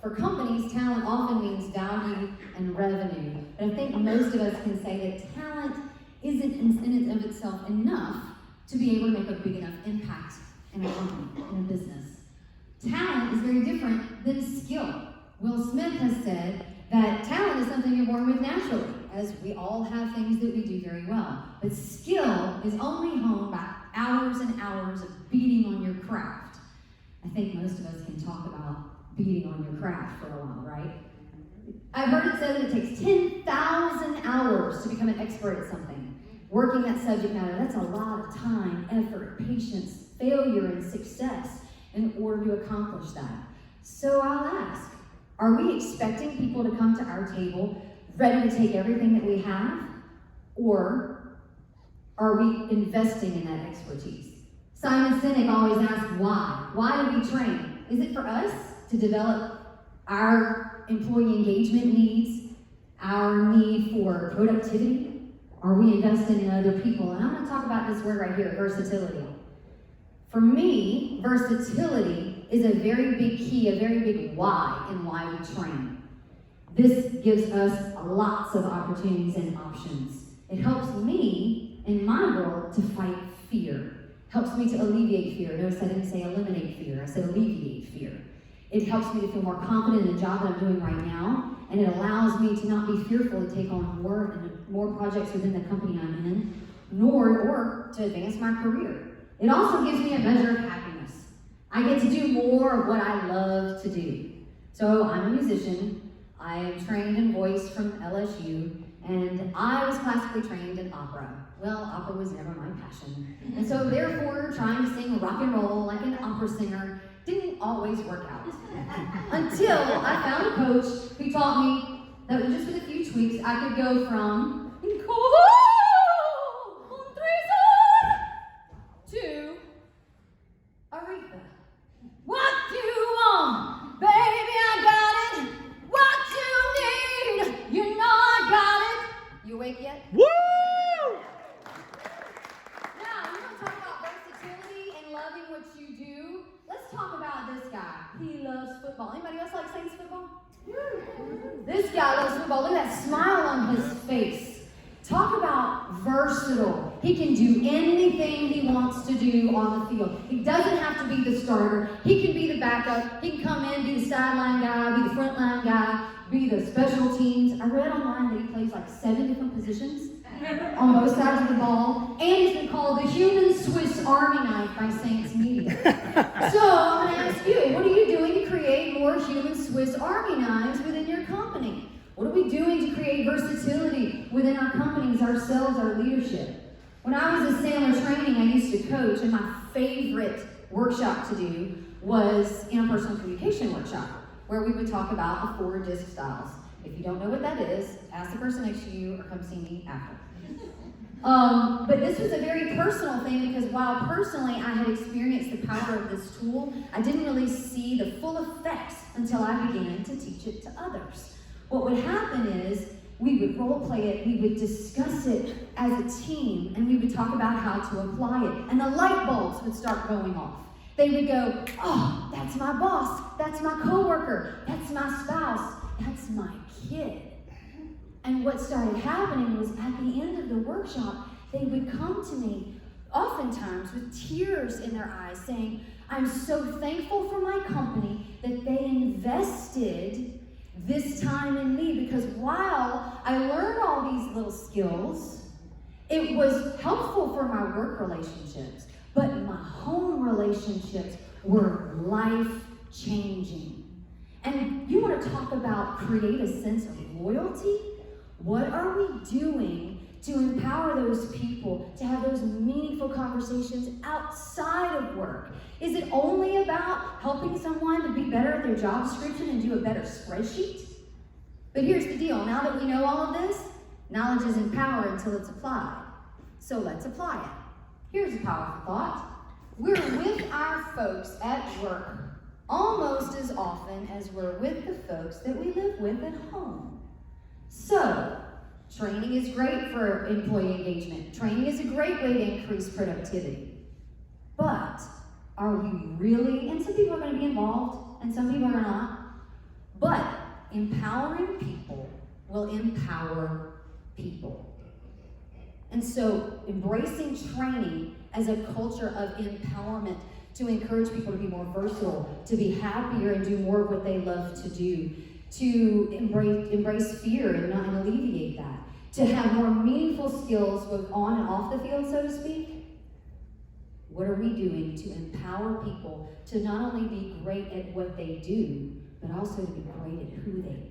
for companies, talent often means value and revenue. But I think most of us can say that talent isn't in and of itself enough to be able to make a big enough impact in a company, in a business. Talent is very different than skill. Will Smith has said that talent is something you're born with naturally, as we all have things that we do very well. But skill is only honed by hours and hours of beating on your craft. I think most of us can talk about beating on your craft for a while, right? I've heard it said that it takes 10,000 hours to become an expert at something. Working that subject matter, that's a lot of time, effort, patience, failure, and success in order to accomplish that. So I'll ask, are we expecting people to come to our table ready to take everything that we have? Or are we investing in that expertise? Simon Sinek always asks why. Why do we train? Is it for us to develop our employee engagement needs, our need for productivity? Are we investing in other people? And I'm going to talk about this word right here, versatility. For me, versatility is a very big key, a very big why in why we train. This gives us lots of opportunities and options. It helps me, in my world, to fight fear. Helps me to alleviate fear. Notice I didn't say eliminate fear, I said alleviate fear. It helps me to feel more confident in the job that I'm doing right now, and it allows me to not be fearful to take on more projects within the company I'm in, or to advance my career. It also gives me a measure of happiness. I get to do more of what I love to do. So I'm a musician. I am trained in voice from LSU, and I was classically trained in opera. Well, opera was never my passion. And so therefore, trying to sing rock and roll like an opera singer didn't always work out. Until I found a coach who taught me that just with a few tweaks, I could go from to Aretha. What do you want? Baby, I got it. What you need? You know I got it. You awake yet? Woo! Now, you want to talk about versatility and loving what you do? Let's talk about this guy. He loves football. Anybody else like Saints football? This guy loves football. Look at that smile on his face. Talk about versatile. He can do anything he wants to do on the field. He doesn't have to be the starter. He can be the backup. He can come in, be the sideline guy, be the front line guy, be the special teams. I read online that he plays like 7 different positions on both sides of the ball, and he's been called the human Swiss Army knife by Saints media. So I'm going to ask you, what are you doing to create more human Swiss Army knives within your company? What are we doing to create versatility within our companies, ourselves, our leadership? When I was in Sandler training, I used to coach, and my favorite workshop to do was interpersonal communication workshop, where we would talk about the 4 DISC styles. If you don't know what that is, ask the person next to you or come see me after. But this was a very personal thing because while personally I had experienced the power of this tool, I didn't really see the full effects until I began to teach it to others. What would happen is we would role play it, we would discuss it as a team, and we would talk about how to apply it. And the light bulbs would start going off. They would go, oh, that's my boss, that's my coworker, that's my spouse, that's my kid. And what started happening was at the end of the workshop, they would come to me, oftentimes with tears in their eyes, saying, I'm so thankful for my company that they invested this time in me, because while I learned all these little skills, it was helpful for my work relationships, but my home relationships were life-changing. And you want to talk about create a sense of loyalty? What are we doing to empower those people to have those meaningful conversations outside of work? Is it only about helping someone to be better at their job description and do a better spreadsheet? But here's the deal. Now that we know all of this, knowledge isn't power until it's applied. So let's apply it. Here's a powerful thought. We're with our folks at work almost as often as we're with the folks that we live with at home. So, training is great for employee engagement. Training is a great way to increase productivity. But are we really, and some people are going to be involved and some people are not, empowering people will empower people. And so embracing training as a culture of empowerment to encourage people to be more versatile, to be happier and do more of what they love to do, to embrace fear and not alleviate that, to have more meaningful skills both on and off the field, so to speak. What are we doing to empower people to not only be great at what they do, but also to be great at who they